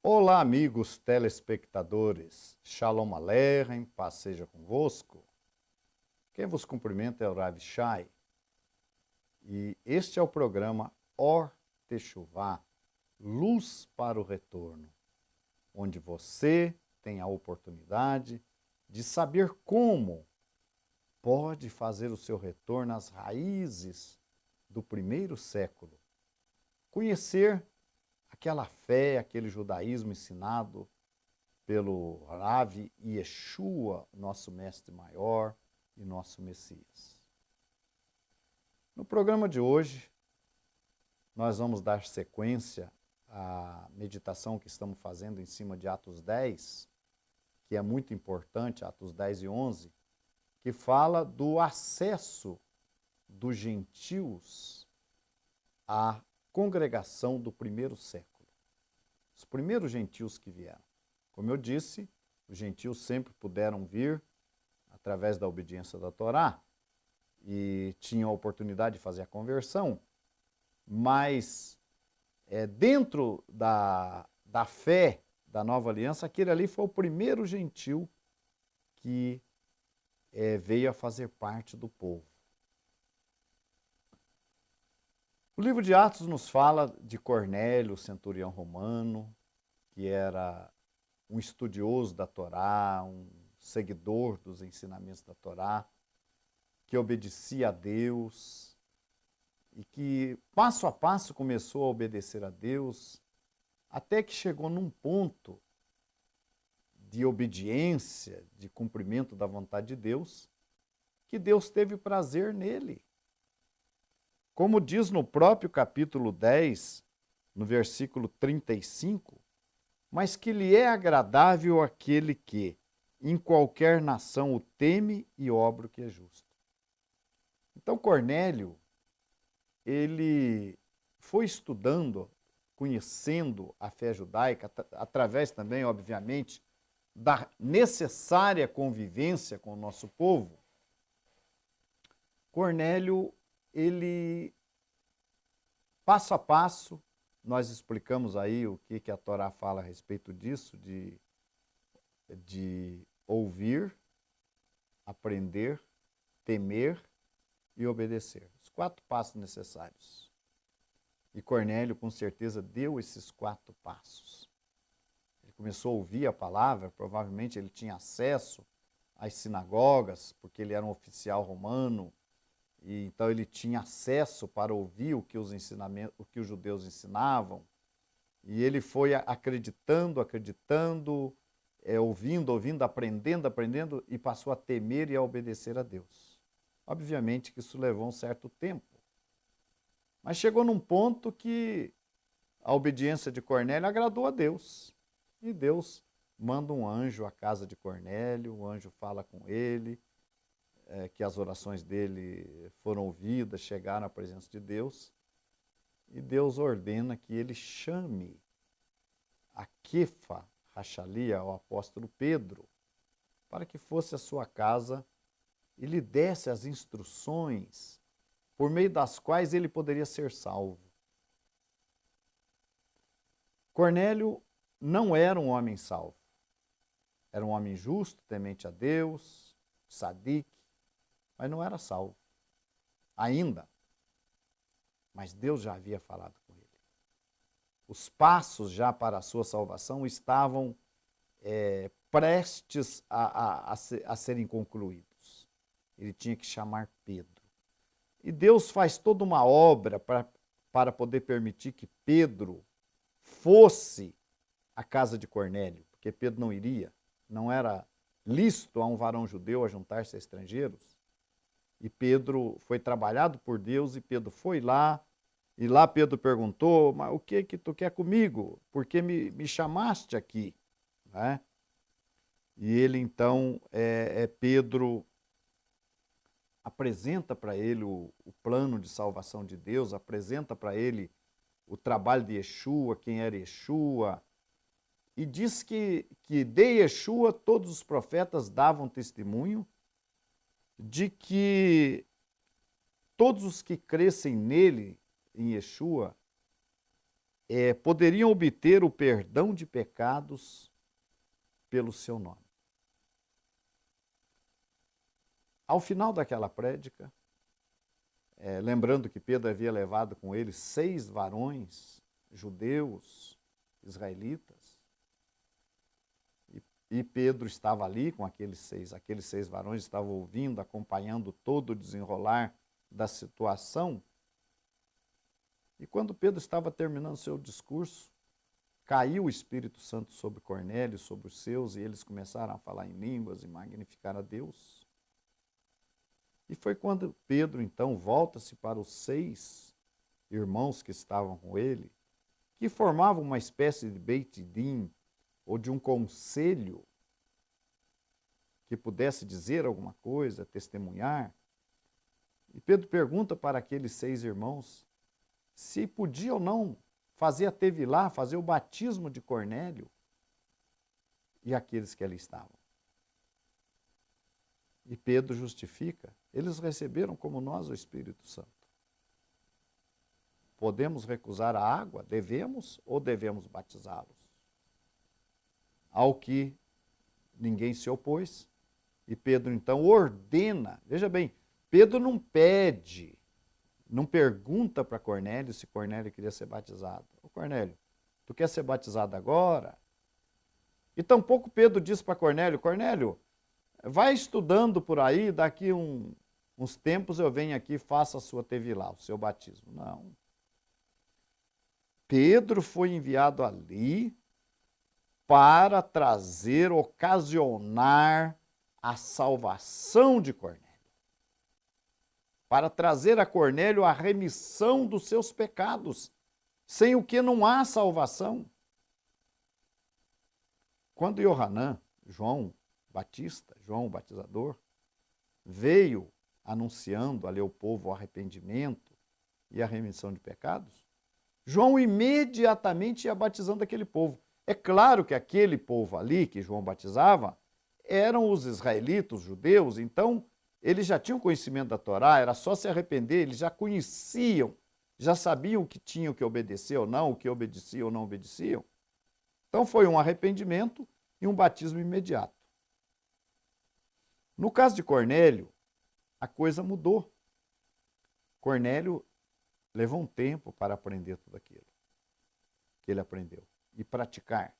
Olá, amigos telespectadores. Shalom Aleichem, paz seja convosco. Quem vos cumprimenta é o Rav Shai. E este é o programa Or Techuvá, Luz para o Retorno, onde você tem a oportunidade de saber como pode fazer o seu retorno às raízes do primeiro século. Conhecer aquela fé, aquele judaísmo ensinado pelo Rav Yeshua, nosso mestre maior e nosso Messias. No programa de hoje, nós vamos dar sequência à meditação que estamos fazendo em cima de Atos 10, que é muito importante, Atos 10 e 11, que fala do acesso dos gentios à congregação do primeiro século. Os primeiros gentios que vieram. Como eu disse, os gentios sempre puderam vir através da obediência da Torá e tinham a oportunidade de fazer a conversão, mas dentro da fé da nova aliança, aquele ali foi o primeiro gentil que veio a fazer parte do povo. O livro de Atos nos fala de Cornélio, centurião romano, que era um estudioso da Torá, um seguidor dos ensinamentos da Torá, que obedecia a Deus e que passo a passo começou a obedecer a Deus, até que chegou num ponto de obediência, de cumprimento da vontade de Deus, que Deus teve prazer nele. Como diz no próprio capítulo 10, no versículo 35, mas que lhe é agradável aquele que, em qualquer nação, o teme e obra o que é justo. Então, Cornélio, ele foi estudando, conhecendo a fé judaica, através também, obviamente, da necessária convivência com o nosso povo. Cornélio, ele, passo a passo, nós explicamos aí o que a Torá fala a respeito disso, de ouvir, aprender, temer e obedecer. Os 4 passos necessários. E Cornélio, com certeza, deu esses 4 passos. Ele começou a ouvir a palavra, provavelmente ele tinha acesso às sinagogas, porque ele era um oficial romano, e então ele tinha acesso para ouvir o que os judeus ensinavam. E ele foi acreditando, ouvindo, aprendendo, e passou a temer e a obedecer a Deus. Obviamente que isso levou um certo tempo. Mas chegou num ponto que a obediência de Cornélio agradou a Deus. E Deus manda um anjo à casa de Cornélio, o anjo fala com ele, que as orações dele foram ouvidas, chegaram à presença de Deus. E Deus ordena que ele chame a Kefa Rachalia, o apóstolo Pedro, para que fosse à sua casa e lhe desse as instruções por meio das quais ele poderia ser salvo. Cornélio não era um homem salvo. Era um homem justo, temente a Deus, sadique, mas não era salvo. Ainda. Mas Deus já havia falado com ele. Os passos já para a sua salvação estavam prestes a serem concluídos. Ele tinha que chamar Pedro. E Deus faz toda uma obra para poder permitir que Pedro fosse à casa de Cornélio, porque Pedro não iria, não era lícito a um varão judeu a juntar-se a estrangeiros. E Pedro foi trabalhado por Deus e Pedro foi lá, e lá Pedro perguntou, mas o que tu quer comigo? Por que me chamaste aqui? Né? E ele então, Pedro apresenta para ele o plano de salvação de Deus, apresenta para ele o trabalho de Yeshua, quem era Yeshua, e diz que de Yeshua todos os profetas davam testemunho de que todos os que crescem nele, em Yeshua, poderiam obter o perdão de pecados pelo seu nome. Ao final daquela prédica, lembrando que Pedro havia levado com ele 6 varões judeus, israelitas, e Pedro estava ali com aqueles seis varões estavam ouvindo, acompanhando todo o desenrolar da situação. E quando Pedro estava terminando seu discurso, caiu o Espírito Santo sobre Cornélio, sobre os seus, e eles começaram a falar em línguas e magnificar a Deus. E foi quando Pedro, então, volta-se para os 6 irmãos que estavam com ele, que formavam uma espécie de Beit Din, ou de um conselho que pudesse dizer alguma coisa, testemunhar. E Pedro pergunta para aqueles 6 irmãos se podia ou não fazer a tevilá, fazer o batismo de Cornélio e aqueles que ali estavam. E Pedro justifica, eles receberam como nós o Espírito Santo. Podemos recusar a água? Devemos ou devemos batizá-los? Ao que ninguém se opôs, e Pedro então ordena, veja bem, Pedro não pede, não pergunta para Cornélio se Cornélio queria ser batizado. Ô Cornélio, tu quer ser batizado agora? E tampouco Pedro diz para Cornélio, Cornélio, vai estudando por aí, daqui uns tempos eu venho aqui e faço a sua tevilá, o seu batismo. Não. Pedro foi enviado ali para trazer, ocasionar a salvação de Cornélio. Para trazer a Cornélio a remissão dos seus pecados, sem o que não há salvação. Quando Yohanan, João Batista, João o Batizador, veio anunciando ali ao povo o arrependimento e a remissão de pecados, João imediatamente ia batizando aquele povo. É claro que aquele povo ali que João batizava eram os israelitas, os judeus, então eles já tinham conhecimento da Torá, era só se arrepender, eles já conheciam, já sabiam o que tinham que obedecer ou não, o que obedeciam ou não obedeciam. Então foi um arrependimento e um batismo imediato. No caso de Cornélio, a coisa mudou. Cornélio levou um tempo para aprender tudo aquilo que ele aprendeu e praticar.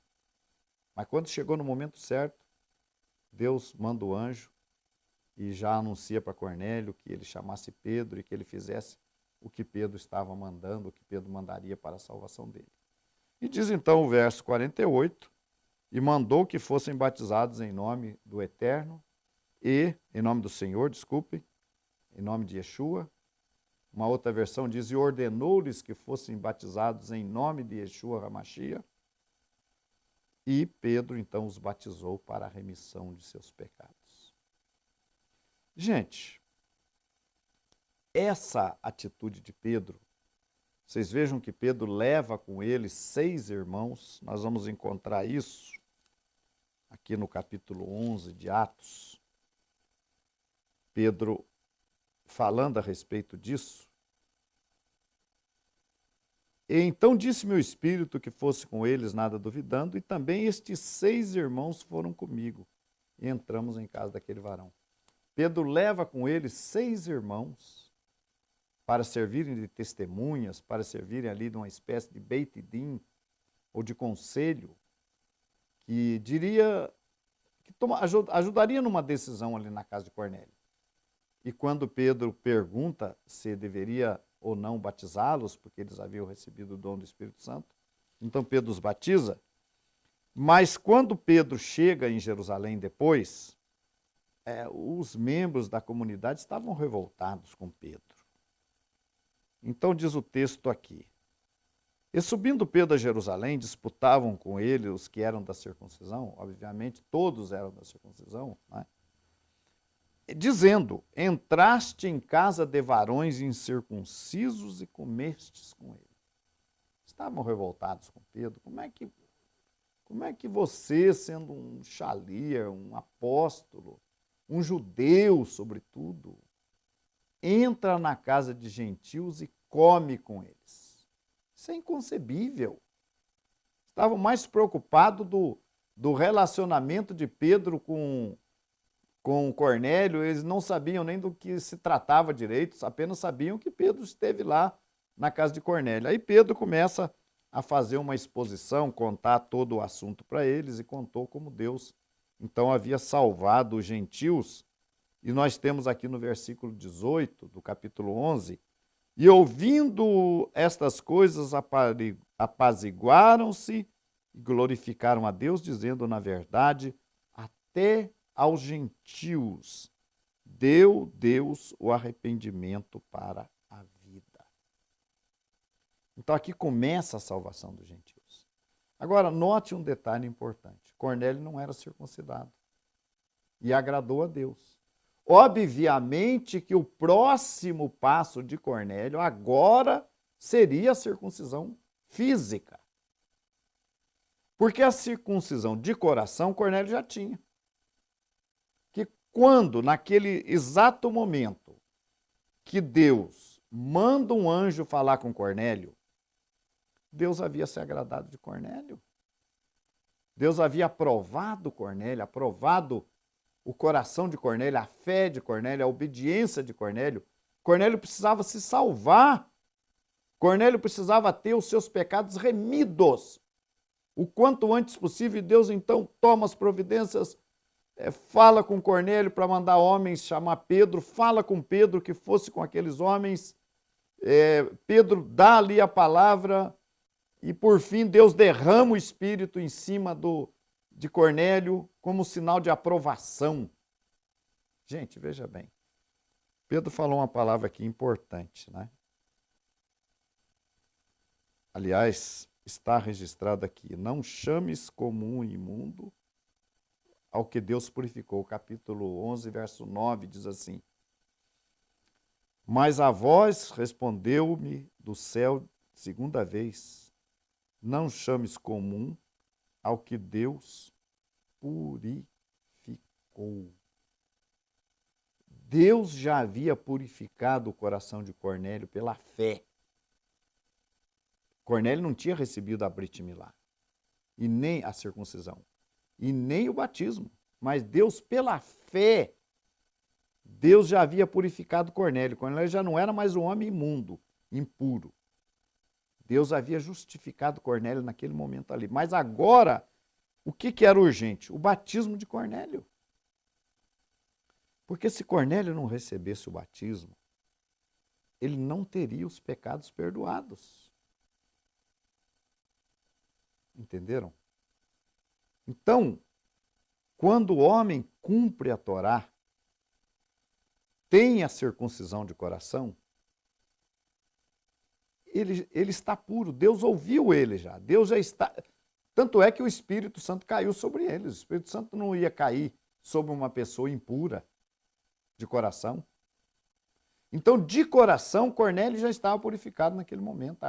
Mas quando chegou no momento certo, Deus manda o anjo e já anuncia para Cornélio que ele chamasse Pedro e que ele fizesse o que Pedro estava mandando, o que Pedro mandaria para a salvação dele. E diz então o verso 48, e mandou que fossem batizados em nome do Eterno e, em nome do Senhor, desculpe, em nome de Yeshua. Uma outra versão diz, e ordenou-lhes que fossem batizados em nome de Yeshua HaMashiach. E Pedro, então, os batizou para a remissão de seus pecados. Gente, essa atitude de Pedro, vocês vejam que Pedro leva com ele 6 irmãos, nós vamos encontrar isso aqui no capítulo 11 de Atos. Pedro falando a respeito disso. E então disse meu espírito que fosse com eles, nada duvidando, e também estes 6 irmãos foram comigo. E entramos em casa daquele varão. Pedro leva com ele 6 irmãos para servirem de testemunhas, para servirem ali de uma espécie de Beit Din, ou de conselho, que diria, que ajudaria numa decisão ali na casa de Cornélio. E quando Pedro pergunta se deveria ou não batizá-los, porque eles haviam recebido o dom do Espírito Santo, então Pedro os batiza. Mas quando Pedro chega em Jerusalém depois, os membros da comunidade estavam revoltados com Pedro. Então diz o texto aqui, e subindo Pedro a Jerusalém, disputavam com ele os que eram da circuncisão, obviamente todos eram da circuncisão, né? Dizendo, entraste em casa de varões incircuncisos e comestes com ele. Estavam revoltados com Pedro. Como é que você, sendo um xalir, um apóstolo, um judeu sobretudo, entra na casa de gentios e come com eles? Isso é inconcebível. Estavam mais preocupados do relacionamento de Pedro com Cornélio, eles não sabiam nem do que se tratava direito, apenas sabiam que Pedro esteve lá na casa de Cornélio. Aí Pedro começa a fazer uma exposição, contar todo o assunto para eles e contou como Deus então havia salvado os gentios. E nós temos aqui no versículo 18 do capítulo 11, e ouvindo estas coisas apaziguaram-se e glorificaram a Deus, dizendo, na verdade, até aos gentios deu Deus o arrependimento para a vida. Então aqui começa a salvação dos gentios. Agora, note um detalhe importante. Cornélio não era circuncidado e agradou a Deus. Obviamente que o próximo passo de Cornélio agora seria a circuncisão física. Porque a circuncisão de coração Cornélio já tinha. Que quando, naquele exato momento que Deus manda um anjo falar com Cornélio, Deus havia se agradado de Cornélio. Deus havia aprovado Cornélio, aprovado o coração de Cornélio, a fé de Cornélio, a obediência de Cornélio. Cornélio precisava se salvar. Cornélio precisava ter os seus pecados remidos o quanto antes possível. E Deus então toma as providências, fala com Cornélio para mandar homens chamar Pedro, fala com Pedro que fosse com aqueles homens. Pedro dá ali a palavra e por fim Deus derrama o Espírito em cima de Cornélio como sinal de aprovação. Gente, veja bem, Pedro falou uma palavra aqui importante, né? Aliás, está registrado aqui, não chames comum e imundo ao que Deus purificou. Capítulo 11, verso 9, diz assim, mas a voz respondeu-me do céu segunda vez, não chames comum ao que Deus purificou. Deus já havia purificado o coração de Cornélio pela fé. Cornélio não tinha recebido a Brit Milá, e nem a circuncisão, e nem o batismo. Mas Deus, pela fé, Deus já havia purificado Cornélio. Cornélio já não era mais um homem imundo, impuro. Deus havia justificado Cornélio naquele momento ali. Mas agora, o que era urgente? O batismo de Cornélio. Porque se Cornélio não recebesse o batismo, ele não teria os pecados perdoados. Entenderam? Então, quando o homem cumpre a Torá, tem a circuncisão de coração, ele está puro. Deus ouviu ele já. Deus já está... Tanto é que o Espírito Santo caiu sobre ele. O Espírito Santo não ia cair sobre uma pessoa impura de coração. Então, de coração, Cornélio já estava purificado naquele momento.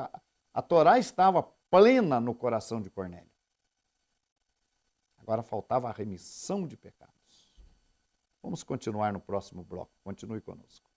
A Torá estava plena no coração de Cornélio. Agora faltava a remissão de pecados. Vamos continuar no próximo bloco. Continue conosco.